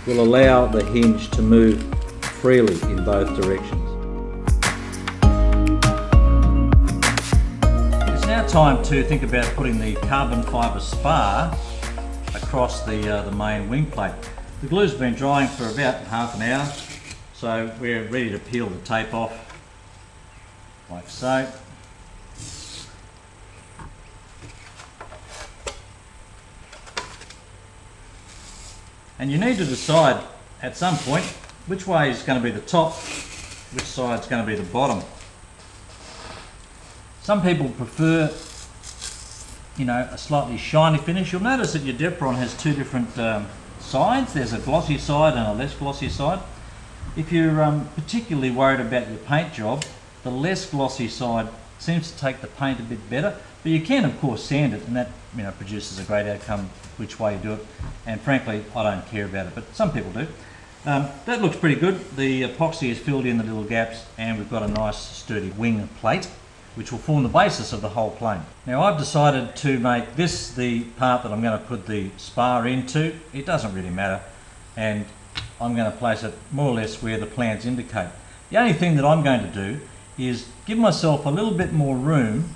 will allow the hinge to move freely in both directions. It's now time to think about putting the carbon fibre spar across the main wing plate. The glue's been drying for about half an hour, so we're ready to peel the tape off, like so. And you need to decide at some point which way is going to be the top, which side is going to be the bottom. Some people prefer, a slightly shiny finish. You'll notice that your Depron has two different sides. There's a glossy side and a less glossy side. If you're particularly worried about your paint job, the less glossy side seems to take the paint a bit better, but you can of course sand it, and that produces a great outcome which way you do it. And frankly, I don't care about it, but some people do. That looks pretty good. The epoxy is filled in the little gaps, and we've got a nice sturdy wing plate which will form the basis of the whole plane. Now I've decided to make this the part that I'm going to put the spar into. It doesn't really matter, and I'm going to place it more or less where the plans indicate. The only thing that I'm going to do is give myself a little bit more room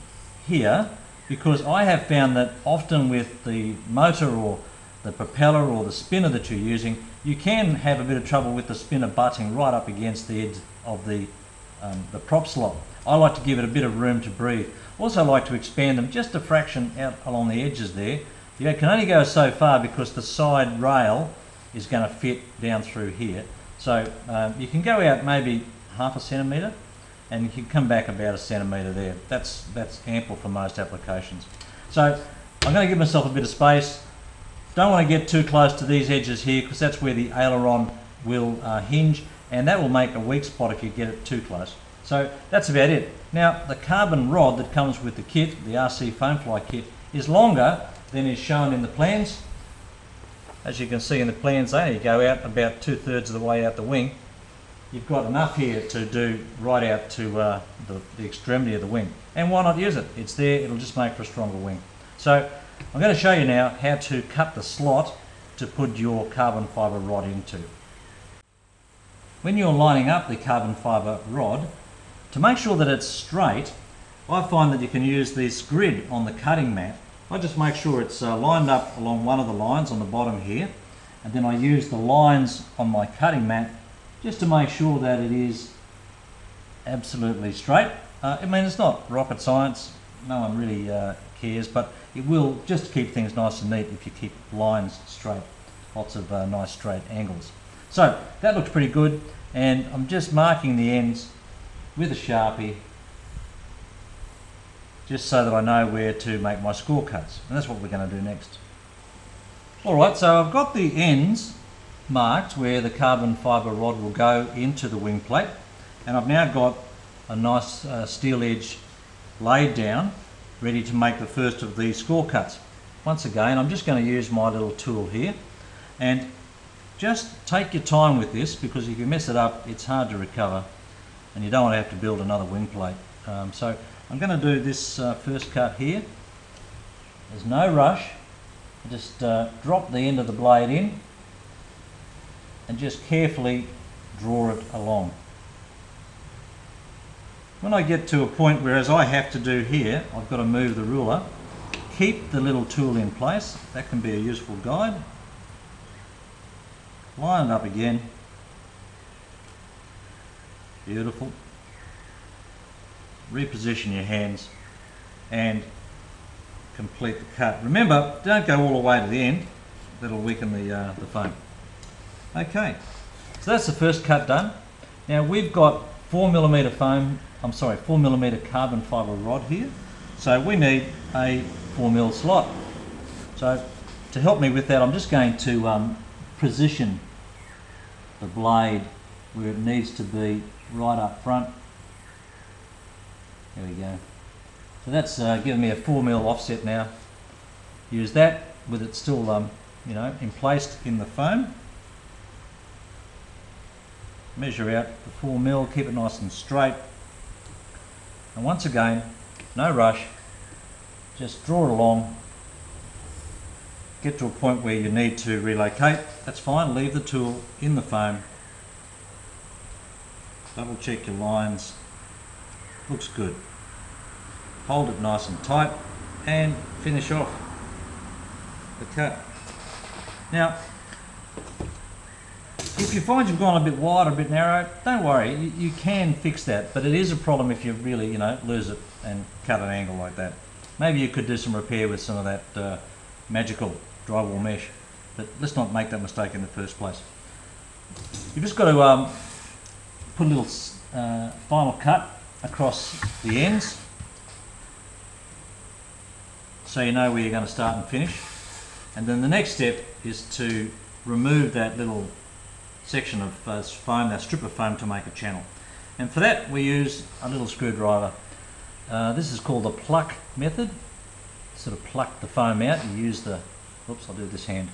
here, because I have found that often with the motor or the propeller or the spinner that you're using, you can have a bit of trouble with the spinner butting right up against the edge of the prop slot. I like to give it a bit of room to breathe. Also like to expand them just a fraction out along the edges there. You can only go so far because the side rail is going to fit down through here. So you can go out maybe half a centimetre, and you can come back about a centimetre there. That's ample for most applications. So I'm going to give myself a bit of space. Don't want to get too close to these edges here, because that's where the aileron will hinge, and that will make a weak spot if you get it too close. So that's about it. Now the carbon rod that comes with the kit, the RC Foamfly kit, is longer than is shown in the plans. As you can see in the plans there, you go out about 2/3 of the way out the wing. You've got enough here to do right out to the extremity of the wing. And why not use it? It's there, it'll just make for a stronger wing. So I'm going to show you now how to cut the slot to put your carbon fibre rod into. When you're lining up the carbon fibre rod, to make sure that it's straight, I find that you can use this grid on the cutting mat. I just make sure it's lined up along one of the lines on the bottom here, and then I use the lines on my cutting mat just to make sure that it is absolutely straight. I mean, it's not rocket science, no one really cares, but it will just keep things nice and neat if you keep lines straight. Lots of nice straight angles. So that looks pretty good, and I'm just marking the ends with a Sharpie just so that I know where to make my score cuts, and that's what we're going to do next. Alright, so I've got the ends marked where the carbon fibre rod will go into the wing plate, and I've now got a nice steel edge laid down ready to make the first of these score cuts. Once again, I'm just going to use my little tool here, and just take your time with this, because if you mess it up it's hard to recover and you don't want to have to build another wing plate. So I'm going to do this first cut here. There's no rush. I just drop the end of the blade in and just carefully draw it along. When I get to a point where, as I have to do here, I've got to move the ruler, keep the little tool in place. That can be a useful guide. Line it up again. Beautiful. Reposition your hands and complete the cut. Remember, don't go all the way to the end. That'll weaken the foam. Okay, so that's the first cut done. Now we've got 4mm carbon fibre rod here, so we need a 4mm slot. So to help me with that, I'm just going to position the blade where it needs to be right up front. There we go. So that's giving me a 4mm offset now. Use that with it still emplaced in the foam. Measure out the 4mm, keep it nice and straight. And once again, no rush, just draw it along get to a point where you need to relocate, that's fine. Leave the tool in the foam. Double check your lines. Looks good. Hold it nice and tight and finish off the cut. Now, if you find you've gone a bit wide, a bit narrow, don't worry, you can fix that, but it is a problem if you really, lose it and cut an angle like that. Maybe you could do some repair with some of that magical drywall mesh, but let's not make that mistake in the first place. You've just got to put a little final cut across the ends, so you know where you're going to start and finish. And then the next step is to remove that little section of foam, that strip of foam, to make a channel. And for that we use a little screwdriver. This is called the pluck method. Sort of pluck the foam out. You use the, oops, I'll do this hand.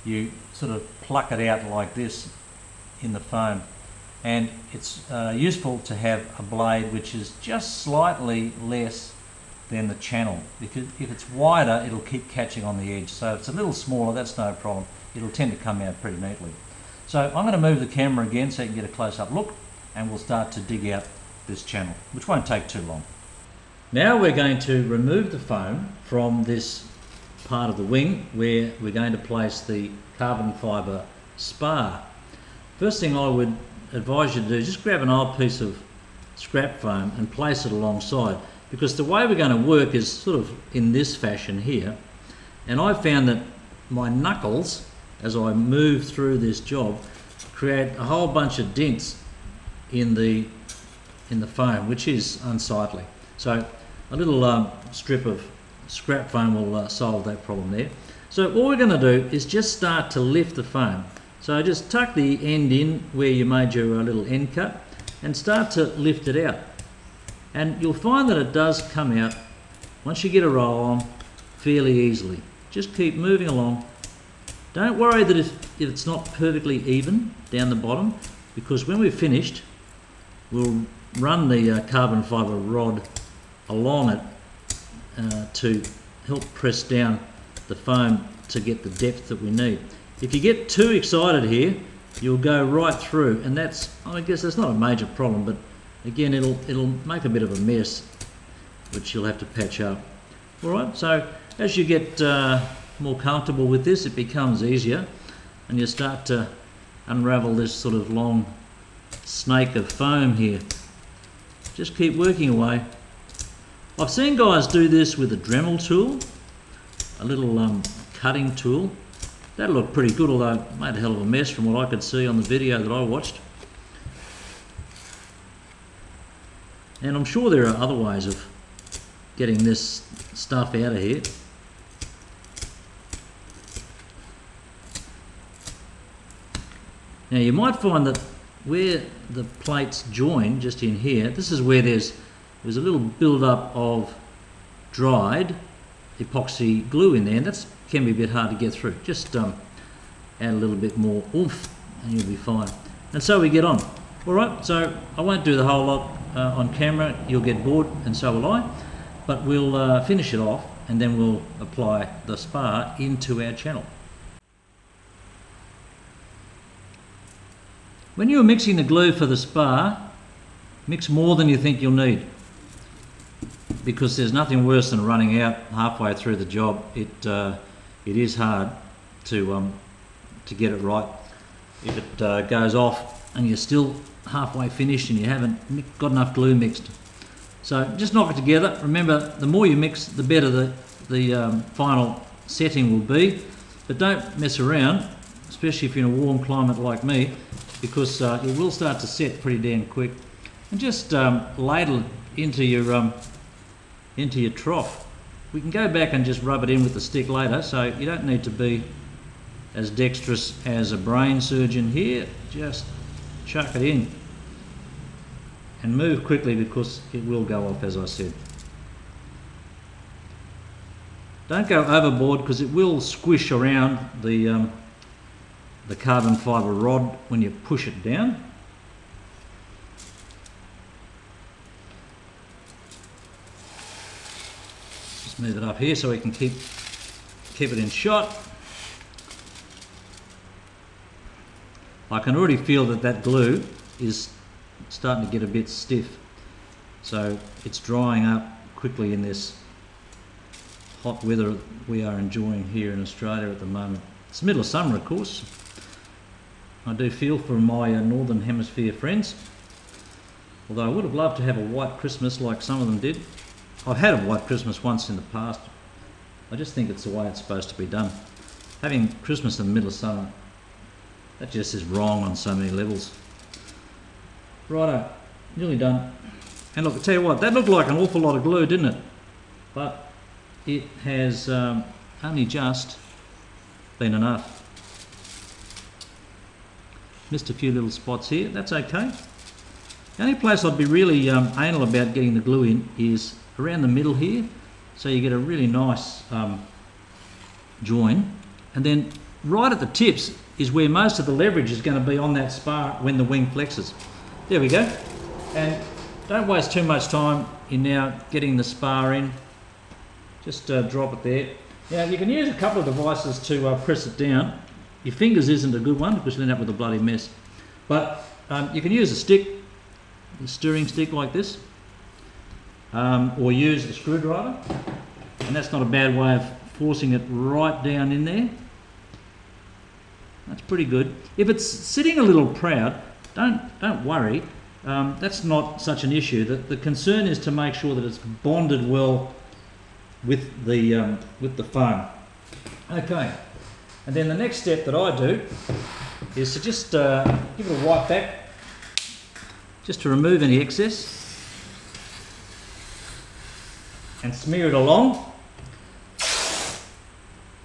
You sort of pluck it out like this in the foam. And it's useful to have a blade which is just slightly less than the channel. If it's wider, it'll keep catching on the edge. So if it's a little smaller, that's no problem. It'll tend to come out pretty neatly. So I'm going to move the camera again so you can get a close-up look, and we'll start to dig out this channel, which won't take too long. Now we're going to remove the foam from this part of the wing where we're going to place the carbon fibre spar. First thing I would advise you to do is just grab an old piece of scrap foam and place it alongside, because the way we're going to work is sort of in this fashion here, and I found that my knuckles, as I move through this job, create a whole bunch of dents in the foam, which is unsightly. So a little strip of scrap foam will solve that problem there. So all we're going to do is just start to lift the foam. So just tuck the end in where you made your little end cut and start to lift it out. And you'll find that it does come out, once you get a roll on, fairly easily. Just keep moving along. Don't worry that if it's not perfectly even down the bottom, because when we've finished, we'll run the carbon fibre rod along it to help press down the foam to get the depth that we need. If you get too excited here, you'll go right through, and I guess that's not a major problem, but again, it'll make a bit of a mess, which you'll have to patch up. All right, so as you get more comfortable with this, it becomes easier, and you start to unravel this sort of long snake of foam here. Just keep working away. I've seen guys do this with a Dremel tool, a little cutting tool. That looked pretty good, although it made a hell of a mess from what I could see on the video that I watched. And I'm sure there are other ways of getting this stuff out of here. Now you might find that where the plates join, just in here, this is where there's a little build-up of dried epoxy glue in there, and that can be a bit hard to get through. Just add a little bit more oomph and you'll be fine. And so we get on. Alright, so I won't do the whole lot on camera, you'll get bored, and so will I, but we'll finish it off and then we'll apply the spar into our channel. When you're mixing the glue for the spar, mix more than you think you'll need, because there's nothing worse than running out halfway through the job. It is hard to get it right. If it goes off and you're still halfway finished and you haven't got enough glue mixed. So just knock it together. Remember, the more you mix, the better the final setting will be. But don't mess around, especially if you're in a warm climate like me, because it will start to set pretty damn quick. And just ladle it into your trough. We can go back and just rub it in with the stick later, so you don't need to be as dexterous as a brain surgeon here. Just chuck it in and move quickly, because it will go off, as I said. Don't go overboard, because it will squish around the carbon fibre rod when you push it down. Just move it up here so we can keep it in shot. I can already feel that that glue is starting to get a bit stiff. So it's drying up quickly in this hot weather we are enjoying here in Australia at the moment. It's the middle of summer, of course. I do feel for my Northern Hemisphere friends. Although I would have loved to have a white Christmas like some of them did. I've had a white Christmas once in the past. I just think it's the way it's supposed to be done. Having Christmas in the middle of summer, that just is wrong on so many levels. Righto, nearly done. And look, I tell you what, that looked like an awful lot of glue, didn't it? But it has only just been enough. Missed a few little spots here, that's okay. The only place I'd be really anal about getting the glue in is around the middle here, so you get a really nice join. And then right at the tips is where most of the leverage is going to be on that spar when the wing flexes. There we go. And don't waste too much time in now getting the spar in. Just drop it there. Now you can use a couple of devices to press it down. Your fingers isn't a good one because you'll end up with a bloody mess. But you can use a stick, a stirring stick like this, or use a screwdriver. And that's not a bad way of forcing it right down in there. That's pretty good. If it's sitting a little proud, don't worry. That's not such an issue. The concern is to make sure that it's bonded well with the foam. Okay, and then the next step that I do is to just give it a wipe back, just to remove any excess, and smear it along.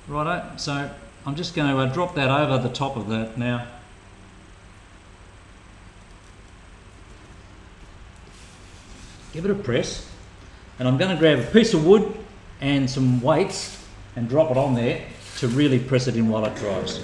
Righto, so I'm just going to drop that over the top of that now. Give it a press, and I'm going to grab a piece of wood and some weights and drop it on there to really press it in while it dries.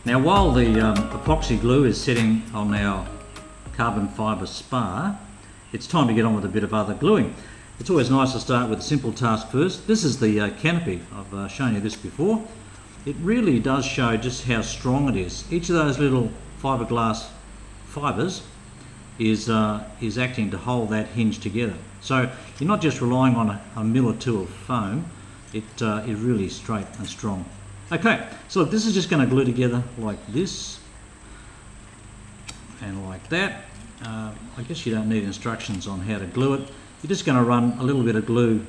Now while the epoxy glue is sitting on our carbon fibre spar, it's time to get on with a bit of other gluing. It's always nice to start with a simple task first. This is the canopy. I've shown you this before. It really does show just how strong it is. Each of those little fiberglass fibres is acting to hold that hinge together. So you're not just relying on a mil or two of foam. It is really straight and strong. Okay, so look, this is just going to glue together like this and like that. I guess you don't need instructions on how to glue it. You're just going to run a little bit of glue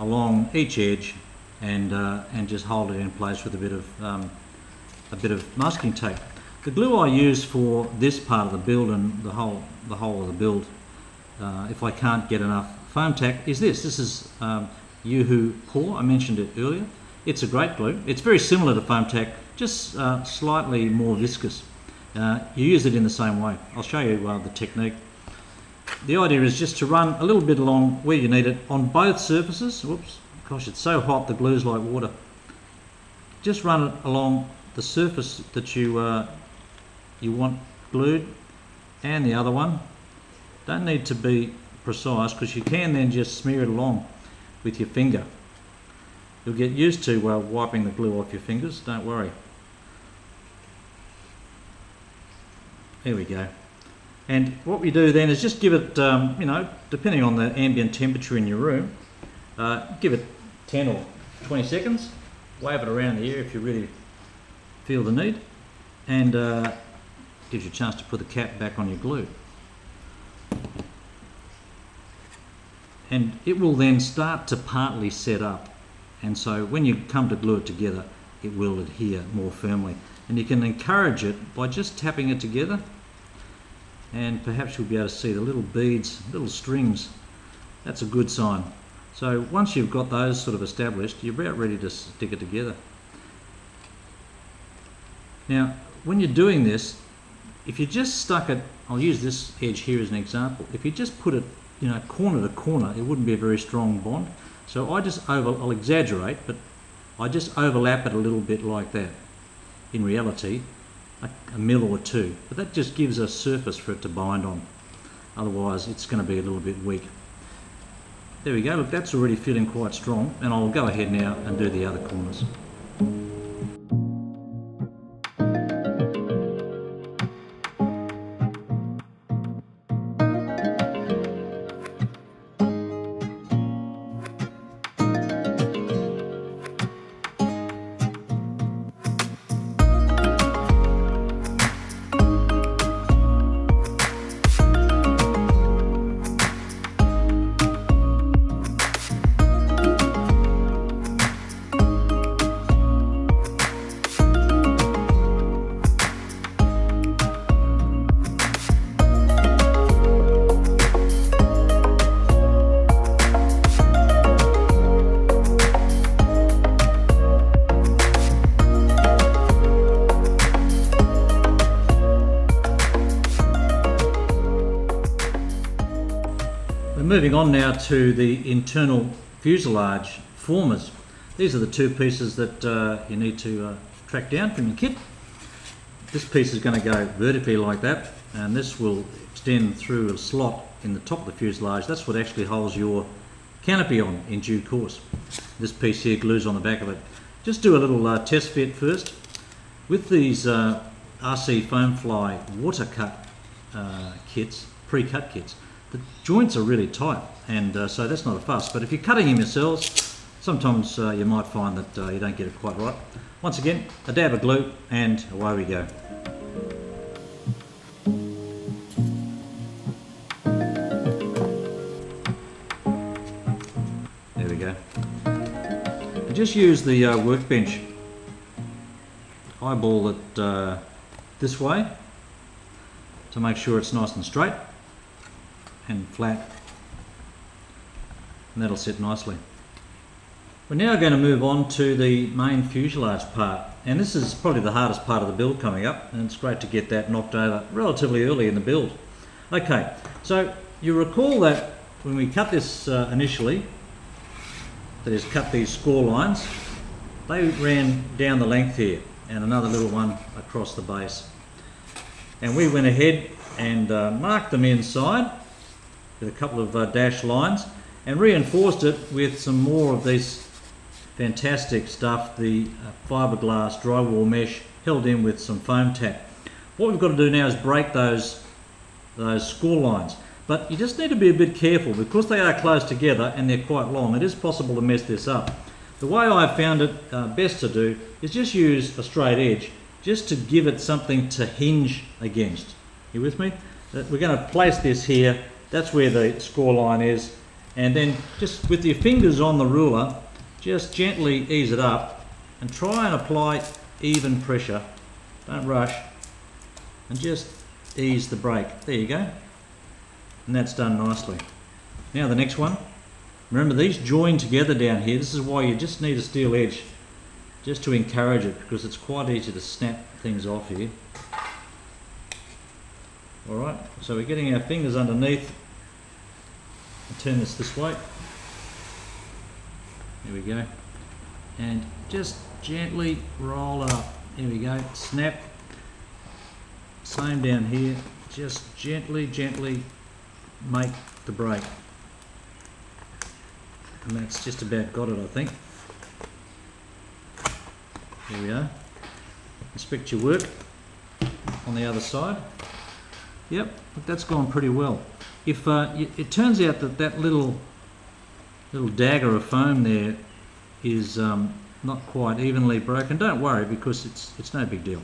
along each edge and just hold it in place with a bit of masking tape. The glue I use for this part of the build and the whole of the build, if I can't get enough foam tack, is this. This is Yoo-Hoo Core. I mentioned it earlier. It's a great glue. It's very similar to foam tack, just slightly more viscous. You use it in the same way. I'll show you the technique. The idea is just to run a little bit along where you need it on both surfaces. Whoops, gosh, it's so hot the glue's like water. Just run it along the surface that you want glued and the other one. Don't need to be precise because you can then just smear it along with your finger. You'll get used to wiping the glue off your fingers, don't worry. There we go. And what we do then is just give it, you know, depending on the ambient temperature in your room, give it 10 or 20 seconds, wave it around the air if you really feel the need, and gives you a chance to put the cap back on your glue. And it will then start to partly set up, and so when you come to glue it together, it will adhere more firmly. And you can encourage it by just tapping it together, and perhaps you'll be able to see the little beads, little strings. That's a good sign. So once you've got those sort of established, you're about ready to stick it together. Now, when you're doing this, if you just stuck it, I'll use this edge here as an example. If you just put it, you know, corner to corner, it wouldn't be a very strong bond. So I'll exaggerate, but I just overlap it a little bit like that. in reality a mil or two, but that just gives a surface for it to bind on. Otherwise it's going to be a little bit weak. There we go, look, that's already feeling quite strong, and I'll go ahead now and do the other corners. Moving on now to the internal fuselage formers. These are the two pieces that you need to track down from your kit. This piece is going to go vertically like that, and this will extend through a slot in the top of the fuselage. That's what actually holds your canopy on in due course. This piece here glues on the back of it. Just do a little test fit first. With these RC foam fly water cut kits, pre-cut kits, the joints are really tight, and so that's not a fuss. But if you're cutting them yourselves, sometimes you might find that you don't get it quite right. Once again, a dab of glue, and away we go. There we go. And just use the workbench. Eyeball it this way to make sure it's nice and straight and flat, and that'll sit nicely. We're now going to move on to the main fuselage part, and this is probably the hardest part of the build coming up, and it's great to get that knocked over relatively early in the build. Okay, so you recall that when we cut this initially, that is, cut these score lines, they ran down the length here and another little one across the base, and we went ahead and marked them inside with a couple of dashed lines and reinforced it with some more of this fantastic stuff, the fiberglass drywall mesh held in with some foam tack. What we've got to do now is break those score lines, but you just need to be a bit careful because they are close together and they're quite long. It is possible to mess this up. The way I've found it best to do is just use a straight edge just to give it something to hinge against. You with me? We're going to place this here. That's where the score line is, and then just with your fingers on the ruler, just gently ease it up and try and apply even pressure. Don't rush, and just ease the break. There you go, and that's done nicely. Now the next one. Remember, these join together down here. This is why you just need a steel edge just to encourage it, because it's quite easy to snap things off here. Alright, so we're getting our fingers underneath. I'll turn this way. There we go. And just gently roll it up. There we go. Snap. Same down here. Just gently make the break. And that's just about got it, I think. There we are. Inspect your work on the other side. Yep, but that's gone pretty well. If it turns out that that little dagger of foam there is not quite evenly broken, don't worry, because it's no big deal.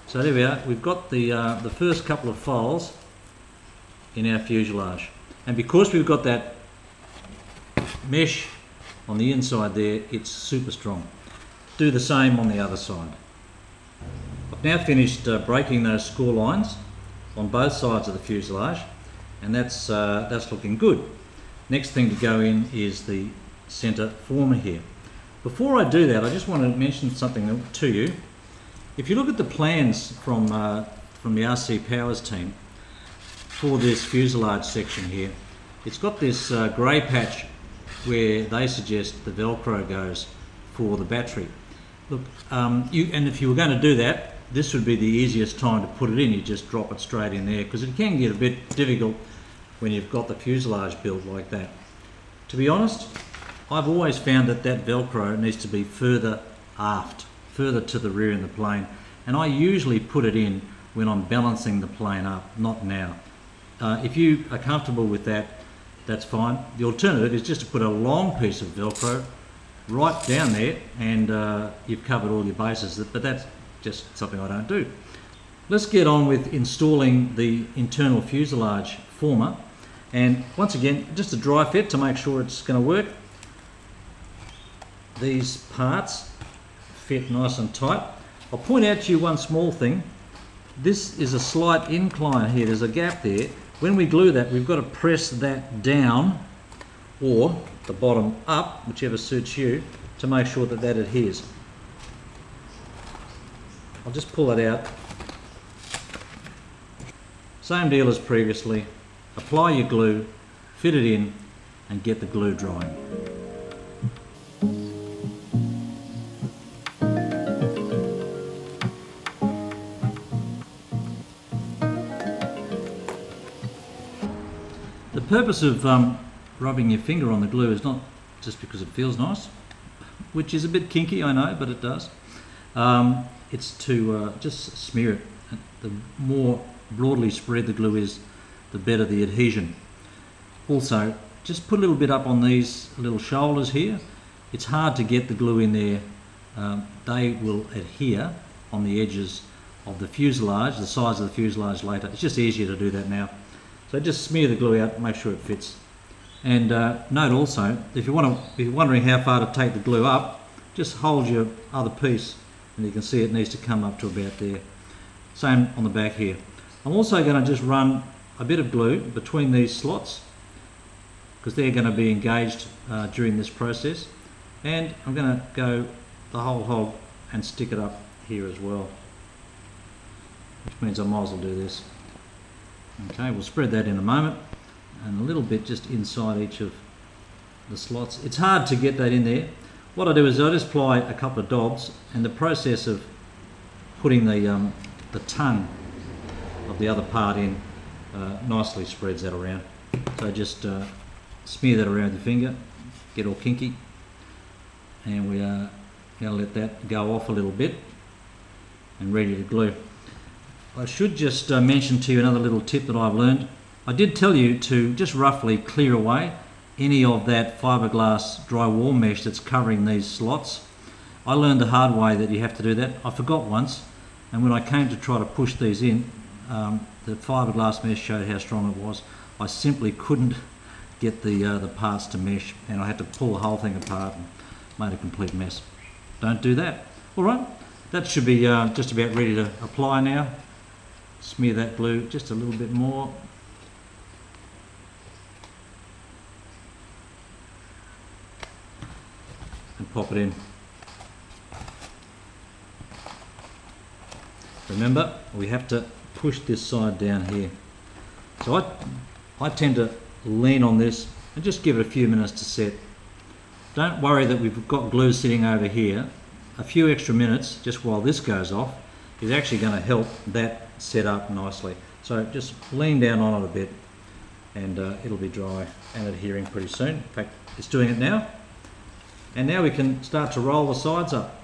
So there we are. We've got the first couple of files in our fuselage, and because we've got that mesh on the inside there, it's super strong. Do the same on the other side. I've now finished breaking those score lines on both sides of the fuselage, and that's looking good. Next thing to go in is the centre former here. Before I do that, I just want to mention something to you. If you look at the plans from the RCPowers team for this fuselage section here, it's got this grey patch where they suggest the Velcro goes for the battery. Look, and if you were going to do that, this would be the easiest time to put it in. You just drop it straight in there, because it can get a bit difficult when you've got the fuselage built like that. To be honest, I've always found that that Velcro needs to be further aft, further to the rear in the plane, and I usually put it in when I'm balancing the plane up, not now. If you are comfortable with that, that's fine. The alternative is just to put a long piece of Velcro right down there, and you've covered all your bases, but that's just something I don't do. Let's get on with installing the internal fuselage former, and once again, just a dry fit to make sure it's going to work. These parts fit nice and tight. I'll point out to you one small thing. This is a slight incline here, there's a gap there. When we glue that, we've got to press that down, or the bottom up, whichever suits you, to make sure that that adheres. I'll just pull it out. Same deal as previously. Apply your glue, fit it in, and get the glue drying. The purpose of rubbing your finger on the glue is not just because it feels nice, which is a bit kinky, I know, but it does. It's to just smear it. The more broadly spread the glue is, the better the adhesion. Also, just put a little bit up on these little shoulders here. It's hard to get the glue in there. They will adhere on the edges of the fuselage, the sides of the fuselage later. It's just easier to do that now. So just smear the glue out, make sure it fits. And note also, if you're wondering how far to take the glue up, just hold your other piece and you can see it needs to come up to about there. Same on the back here. I'm also going to just run a bit of glue between these slots because they're going to be engaged during this process, and I'm going to go the whole hog and stick it up here as well, which means I might as well do this. Okay, we'll spread that in a moment, and a little bit just inside each of the slots. It's hard to get that in there. What I do is I just apply a couple of dobs, and the process of putting the tongue of the other part in nicely spreads that around. So just smear that around the finger, get all kinky, and we are going to let that go off a little bit and ready to glue. I should just mention to you another little tip that I've learned. I did tell you to just roughly clear away any of that fiberglass drywall mesh that's covering these slots. I learned the hard way that you have to do that. I forgot once, and when I came to try to push these in, the fiberglass mesh showed how strong it was. I simply couldn't get the parts to mesh, and I had to pull the whole thing apart and made a complete mess. Don't do that. All right, that should be just about ready to apply now. Smear that glue just a little bit more. And pop it in. Remember, we have to push this side down here. So I tend to lean on this and just give it a few minutes to set. Don't worry that we've got glue sitting over here. A few extra minutes, just while this goes off, is actually going to help that set up nicely. So just lean down on it a bit, and it'll be dry and adhering pretty soon. In fact, it's doing it now. And now we can start to roll the sides up.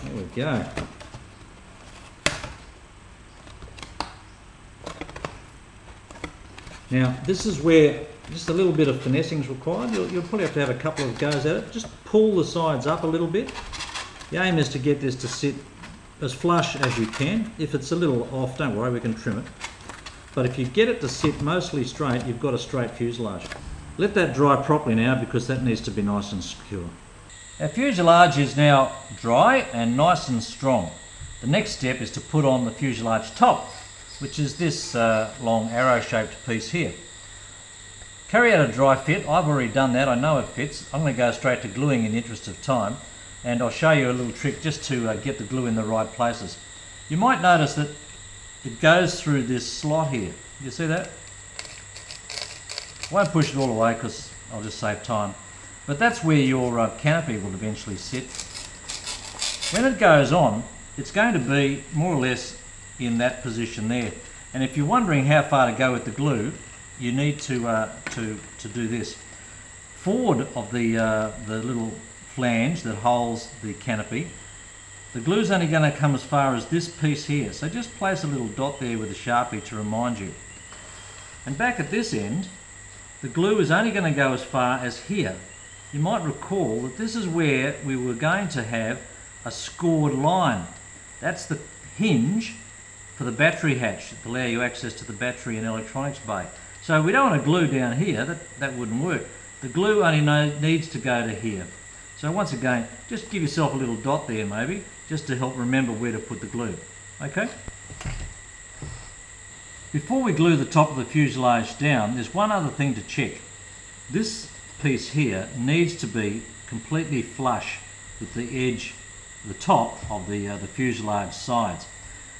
There we go. Now this is where just a little bit of finessing is required. You'll probably have to have a couple of goes at it. Just pull the sides up a little bit. The aim is to get this to sit as flush as you can. If it's a little off, don't worry, we can trim it. But if you get it to sit mostly straight, you've got a straight fuselage. Let that dry properly now, because that needs to be nice and secure. Our fuselage is now dry and nice and strong. The next step is to put on the fuselage top, which is this long arrow-shaped piece here. Carry out a dry fit. I've already done that, I know it fits. I'm going to go straight to gluing in the interest of time, and I'll show you a little trick just to get the glue in the right places. You might notice that it goes through this slot here. You see that? I won't push it all away because I'll just save time. But that's where your canopy will eventually sit. When it goes on, it's going to be more or less in that position there. And if you're wondering how far to go with the glue, you need to do this. Forward of the little flange that holds the canopy, the glue's only going to come as far as this piece here. So just place a little dot there with a Sharpie to remind you. And back at this end, the glue is only going to go as far as here. You might recall that this is where we were going to have a scored line. That's the hinge for the battery hatch to allow you access to the battery and electronics bay. So we don't want to glue down here, that wouldn't work. The glue only needs to go to here. So once again, just give yourself a little dot there maybe, just to help remember where to put the glue. Okay? Before we glue the top of the fuselage down, there's one other thing to check. This piece here needs to be completely flush with the edge, the top of the fuselage sides.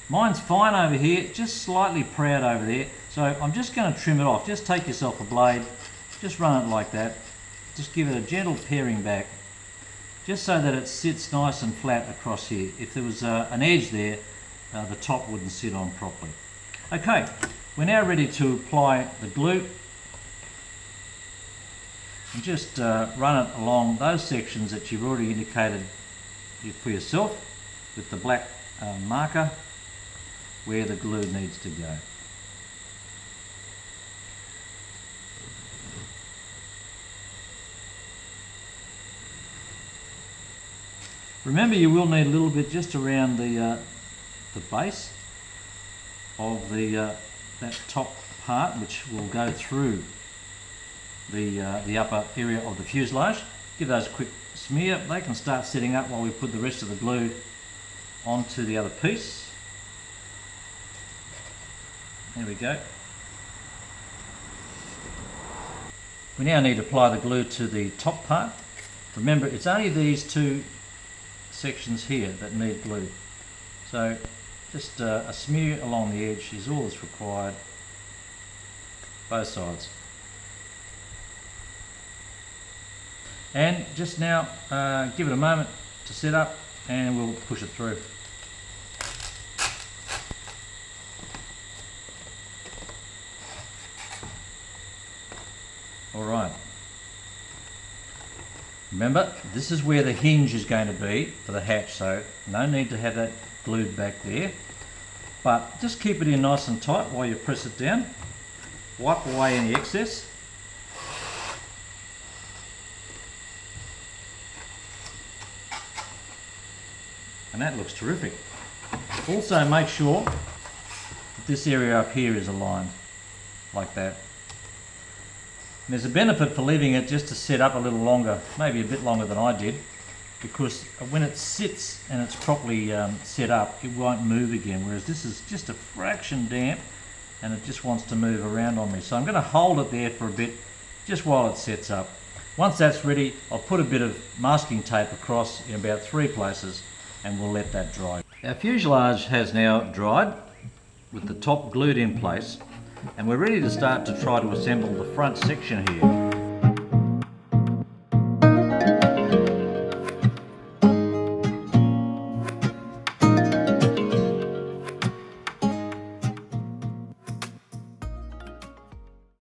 Mine's fine over here, just slightly proud over there. So I'm just going to trim it off. Just take yourself a blade, just run it like that. Just give it a gentle paring back, just so that it sits nice and flat across here. If there was an edge there, the top wouldn't sit on properly. Okay, we're now ready to apply the glue. And just run it along those sections that you've already indicated for yourself with the black marker where the glue needs to go. Remember, you will need a little bit just around the base of that top part, which will go through the upper area of the fuselage. Give those a quick smear. They can start setting up while we put the rest of the glue onto the other piece. There we go. We now need to apply the glue to the top part. Remember, it's only these two sections here that need glue. So just a smear along the edge is all that's required, both sides. And just now give it a moment to set up and we'll push it through. Alright, remember this is where the hinge is going to be for the hatch, so no need to have that glued back there, but just keep it in nice and tight while you press it down. Wipe away any excess. And that looks terrific. Also make sure that this area up here is aligned like that. And there's a benefit for leaving it just to set up a little longer, maybe a bit longer than I did, because when it sits and it's properly set up, it won't move again, whereas this is just a fraction damp and it just wants to move around on me. So I'm going to hold it there for a bit just while it sets up. Once that's ready, I'll put a bit of masking tape across in about 3 places and we'll let that dry. Our fuselage has now dried with the top glued in place, and we're ready to start to try to assemble the front section here.